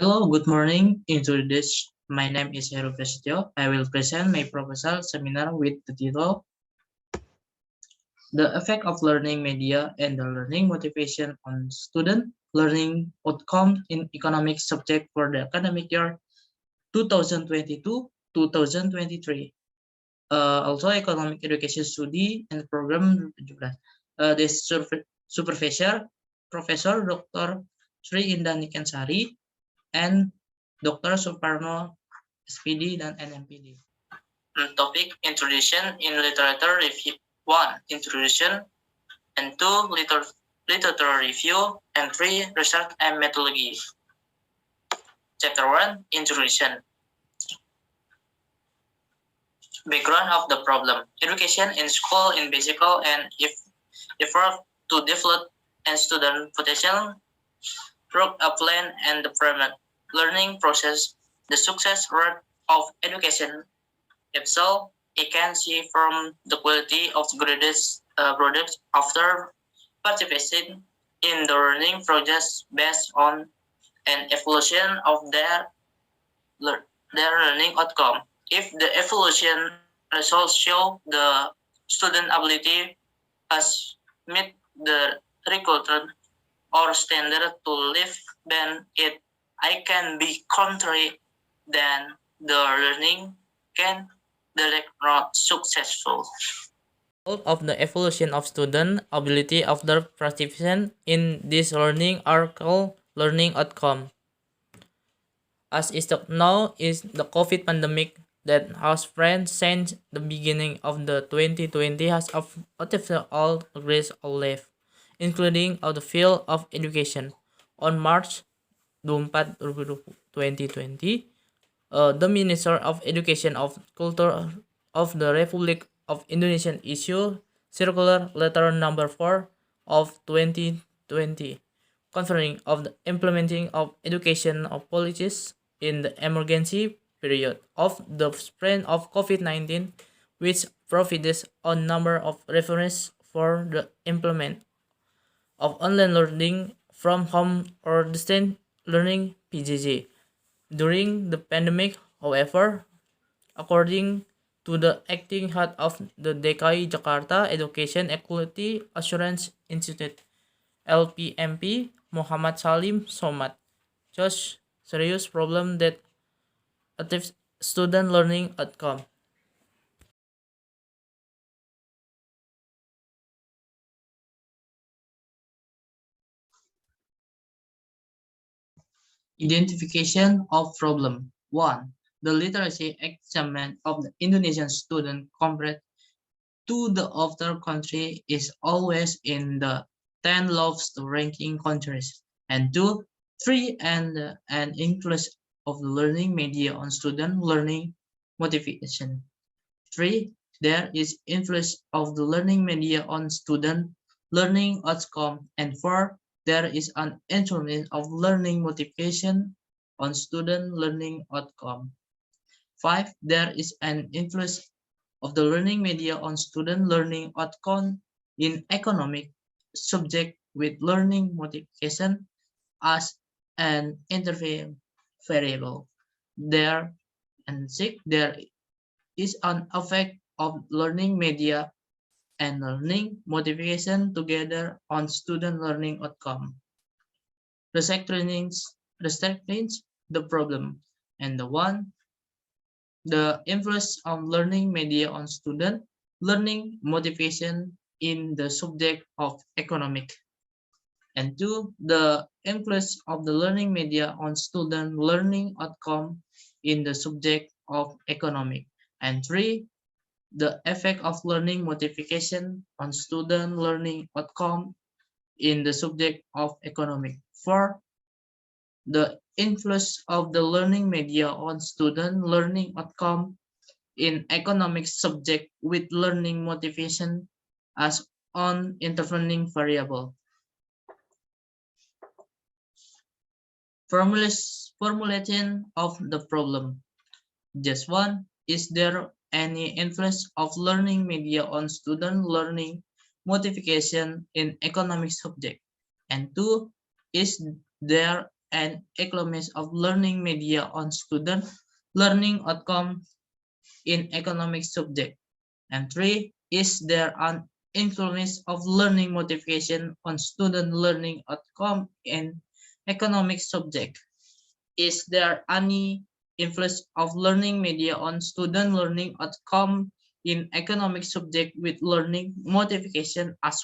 Hello, good morning. In this, my name is Heru Prasetio. I will present my proposal seminar with the title The Effect of Learning Media and the Learning Motivation on Student Learning Outcome in Economic Subject for the academic year 2022-2023. Also, Economic Education Study and Program 17. This supervisor, Professor Dr. Sri Indah Sari and Dr. Suparno S.Pd dan M.Pd. Topic Introduction in Literature Review 1. Introduction and 2. Literature Review and 3. Research and Methodology. Chapter 1. Introduction. Background of the problem. Education in school in basic and effort to develop and student potential through a plan and the permanent learning process, the success rate of education. If so, it can see from the quality of products after participating in the learning process based on an evaluation of their learning outcome. If the evaluation results show the student ability has met the required or standard to live, then I can be contrary, then the learning can direct not successful. Of the evolution of student ability after participation in this learning are called learning outcome. As is now is the COVID pandemic that has spread since the beginning of the 2020 has affected all areas of life, including of the field of education. On March 24, 2020, the Minister of Education of Culture of the Republic of Indonesia issued circular letter number 4 of 2020, concerning of the implementing of education of policies in the emergency period of the spread of COVID-19, which provides a number of references for the implement of online learning from home or distance learning (PJJ). During the pandemic, however, according to the acting head of the DKI Jakarta Education Equality Assurance Institute (LPMP), Muhammad Salim Somad, just serious problem that affects student learning outcome. Identification of problem. 1. The literacy achievement of the Indonesian student compared to the other country is always in the 10 lowest ranking countries. And 2. 3. And influence of the learning media on student learning motivation. 3. There is influence of the learning media on student learning outcome. And 4. There is an influence of learning motivation on student learning outcome. 5. There is an influence of the learning media on student learning outcome in economic subject with learning motivation as an intervening variable. There and 6. There is an effect of learning media and learning motivation together on student learning outcome. The second means the problem, and the influence of learning media on student learning motivation in the subject of economic. And 2. The influence of the learning media on student learning outcome in the subject of economic. And 3. The effect of learning motivation on student learning outcome in the subject of economic. 4. The influence of the learning media on student learning outcome in economic subject with learning motivation as an intervening variable. Formulation of the problem. Just 1. Is there any influence of learning media on student learning motivation in economic subject? And 2. Is there and economics of learning media on student learning outcome in economic subject. And 3. Is there an influence of learning motivation on student learning outcome in economic subject? Is there any influence of learning media on student learning outcome in economic subject with learning motivation as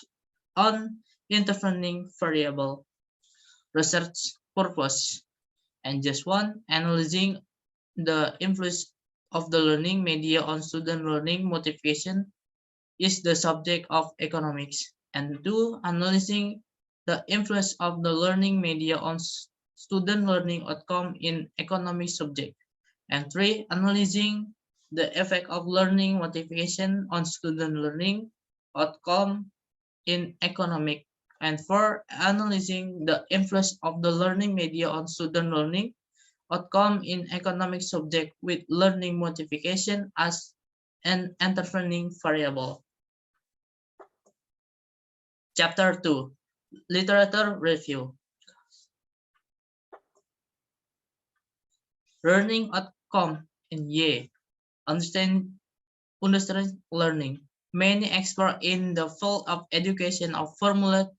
an intervening variable? Research purpose. And just one, analyzing the influence of the learning media on student learning motivation is the subject of economics. And 2, analyzing the influence of the learning media on student learning outcome in economic subject. And 3, analyzing the effect of learning motivation on student learning outcome in economic. And 4, analyzing the influence of the learning media on student learning outcome in economic subject with learning motivation as an intervening variable. Chapter 2, Literature Review. Learning outcome in Y. Understand learning. Many experts in the field of education have formulated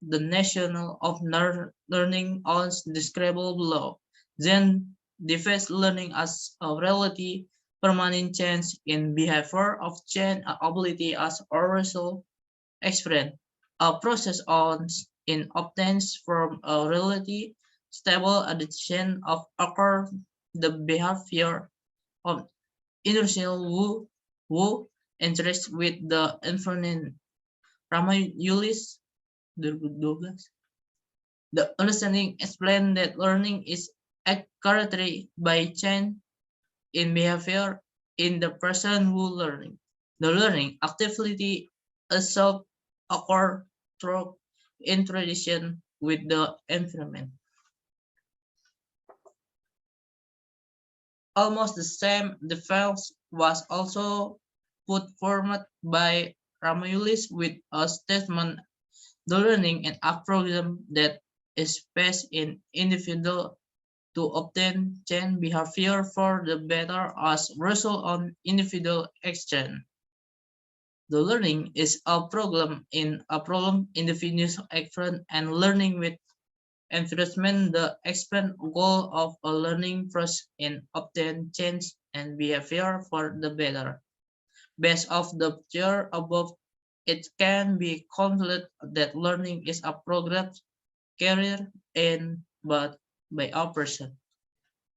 the notion of learning as describable below. Then defines learning as a relative permanent change in behavior of change ability as a result experience. A process in obtains from a relative stable addition of occur the behavior of inertial who interest with the environment. Ramayulis 2012. The understanding explained that learning is characterized by change in behavior in the person who learning. The learning activity itself occur through interaction with the environment. Almost the same defense was also put forward by Ramayulis with a statement: the learning and algorithm that is based in individual to obtain change behavior for the better as result on individual action. The learning is a problem individuals action and learning with enforcement. The explained goal of a learning process in obtain change and behavior for the better. Based off the picture above, it can be concluded that learning is a progress carried in but by a person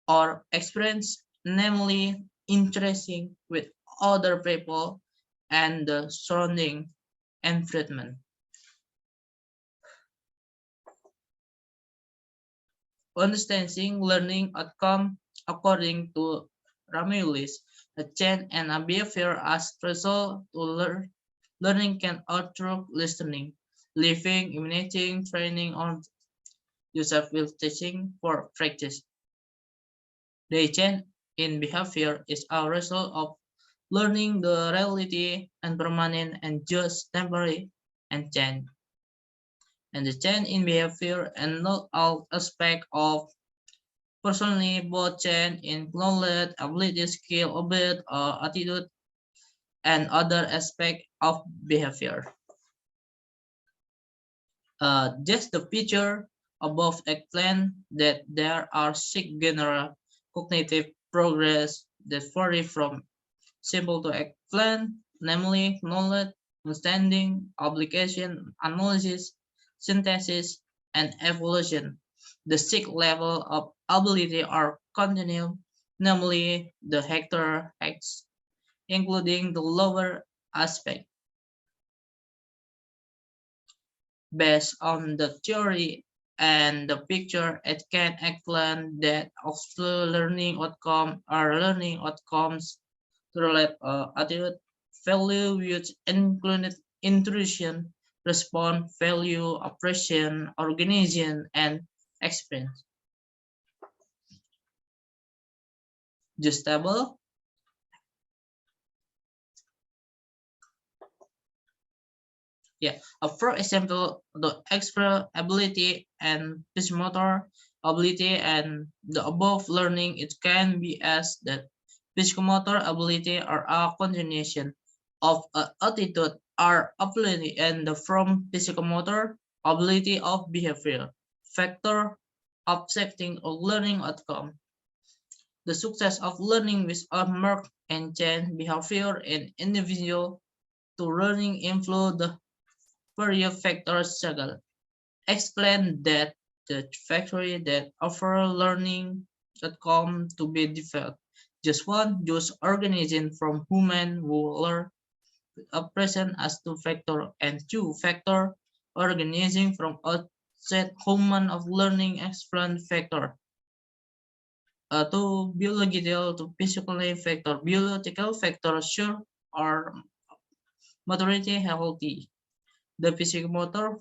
or experience, namely interacting with other people and the surrounding environment. Understanding learning outcome according to Ramulis, a change and a behavior as result to learning can occur through listening, living, imitating, training on yourself will teaching for practice. The change in behavior is a result of learning the reality and permanent and just temporary and change. And the change in behavior and not all aspect of personally both change in knowledge, ability, skill, habit, attitude, and other aspect of behavior. Just the picture above explain that there are 6 general cognitive progress that vary from simple to explain, namely knowledge, understanding, application, analysis, synthesis, and evolution. The 6 levels of ability are continued, namely the Hector X, including the lower aspect. Based on the theory and the picture, it can explain that also learning outcome are learning outcomes to relate attitude, value, which included intrusion, response, value, oppression, organization, and experience. Just table. Yeah, for example, the extra ability and motor ability and the above learning, it can be as that psychomotor ability are a continuation of attitude or ability and from psychomotor ability of behavior factor affecting a learning outcome. The success of learning with a marked and change behavior in individual to learning influence the various factors struggle. Explain that the factory that offer learning outcome to be developed. Just one, use organism from human who learn a present as two factor and two factor organism from outside human of learning explain factor. To biological to physically factor. Biological factor sure are maturity healthy. The psychomotor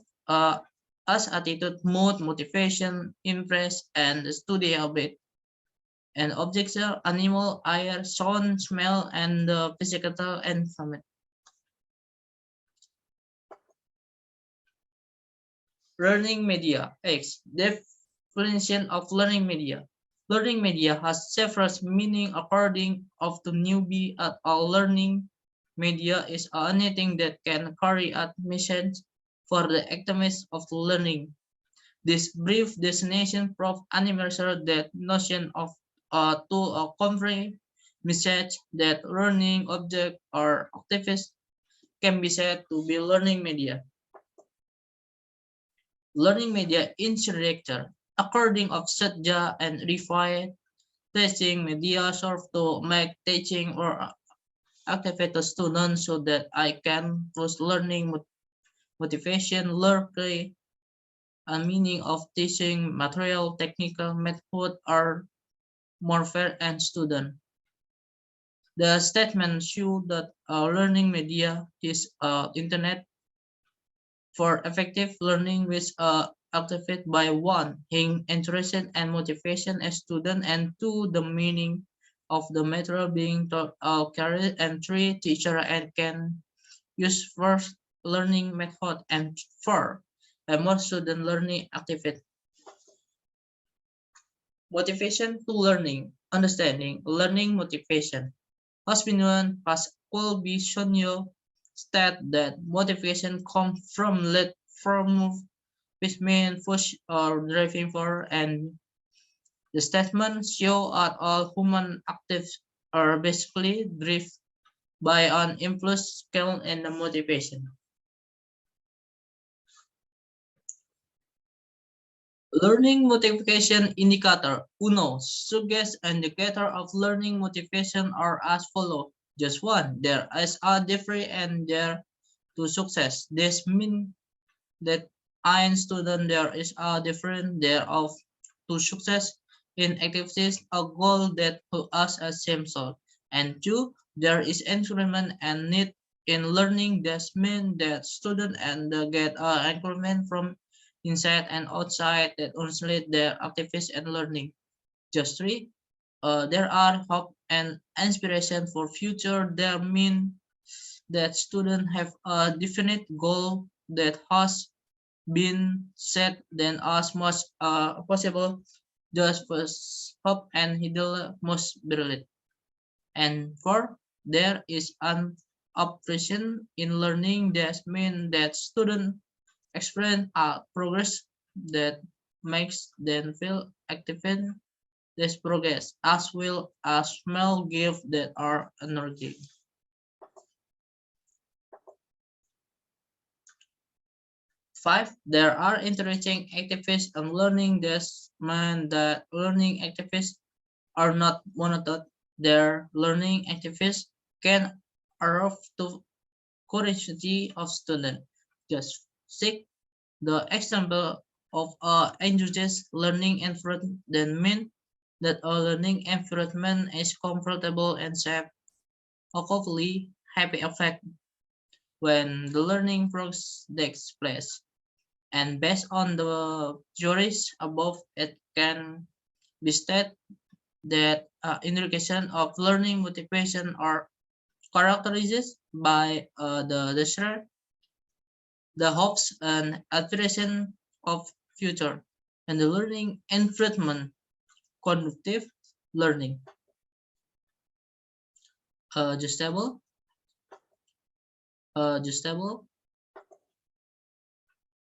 as attitude, mood, motivation, interest, and study habit. And objects are animal, air, sound, smell, and the physical environment. Learning media. X. Definition of learning media. Learning media has several meanings according of the newbie at all. Learning media is anything that can carry out message for the activities of learning. This brief definition proves universal that notion of to convey message that learning object or activist can be said to be learning media. Learning media instructor, according of Satya and Rifai, teaching media serve to make teaching or activate the student so that I can boost learning motivation, learn play, and meaning of teaching material, technical method are more fair and student. The statement show that learning media is internet for effective learning which activated by one, in interest and motivation as student, and two, the meaning of the material being taught carried, and three, teacher and can use first learning method, and four, a more student learning activity. Motivation to learning, understanding, learning motivation. Has been known as Colbisonio state that motivation comes from which means push or driving for, and the statement show that all human actives are basically driven by an impulse, skill, and the motivation. Learning motivation indicator. Uno, suggest indicator of learning motivation are as follow. Just one, there is a different and there to success. This means that in student there is a different there of to success in activities a goal that to us as same soul. And two, there is encouragement and need in learning. That means that student and get encouragement from inside and outside that translate their activities and learning. Just three, there are hope and inspiration for future. There mean that students have a definite goal that has been set then as much possible just for hope and hidden most brilliant. And four, there is an oppression in learning that mean that students experience a progress that makes them feel active in this progress as well as small gifts that are energy. Five, there are interesting activities and learning this mean that learning activities are not monotonous. Their learning activities can arrive to curiosity of students. Just six, the example of engages learning environment then mean that a learning environment is comfortable and safe, hopefully happy effect when the learning process takes place. And based on the theories above, it can be stated that indication of learning motivation are characterized by the desire, the hopes and aspiration of future. and the learning environment, cognitive learning, adjustable,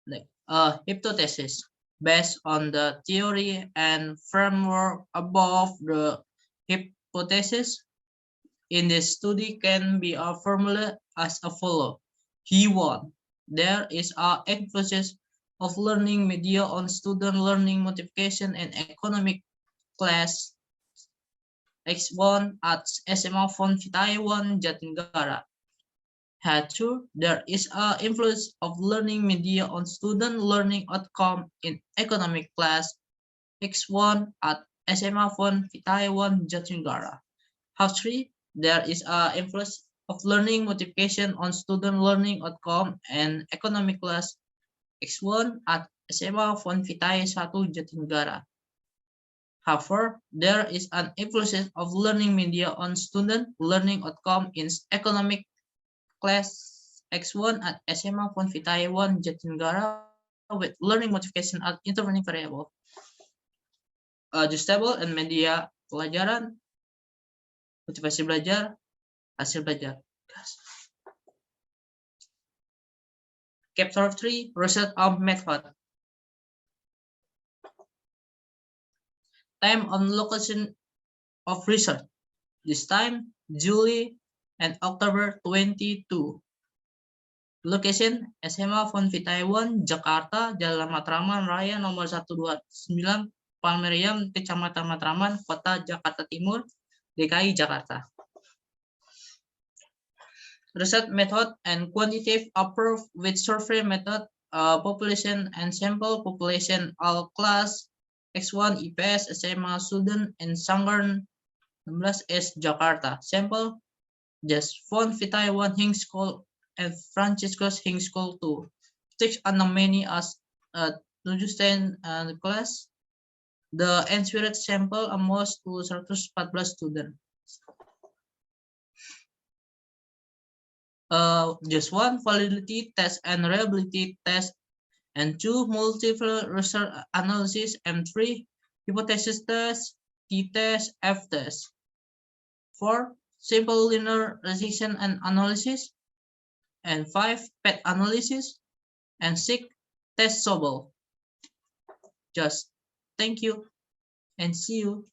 like hypothesis based on the theory and framework above. The hypothesis in this study can be formulated as a follow. He1. There is a emphasis of learning media on student learning motivation and economic class X1 at SMA Fon Taiwan Jatinegara. H2. There is a influence of learning media on student learning outcome in economic class X1 at SMA Fon Taiwan Jatinegara. H3. There is a influence of learning motivation on student learning outcome and economic class X1 at SMA Fon Vitae 1 Jatinegara. However, there is an influence of learning media on student learning outcome in economic class X1 at SMA Fon Vitae 1 Jatinegara with learning motivation at intervening variable. Adjustable and media pelajaran, motivasi belajar, hasil belajar. Chapter 3, Result of Method. Time on location of research. This time, July and October 22. Location, SMA Fon Vitae 1, Jakarta, Jalan Matraman Raya nomor 129, Palmeriam, Kecamatan Matraman, Kota Jakarta Timur, DKI Jakarta. Research method and quantitative approach with survey method, population and sample population all class X1 IPS SMA student in Sanggar 16S Jakarta. Sample just Fon Vitae 1 Hing School and Franciscus Hing School 2. 6 anomany as Tujusten class. The answered sample amounts to 114 students. Just one validity test and reliability test, and 2 multiple research analysis, and 3 hypothesis test, t-test, f-test. 4 simple linear regression and analysis, and 5 PET analysis, and 6 test Sobel. Just thank you and see you.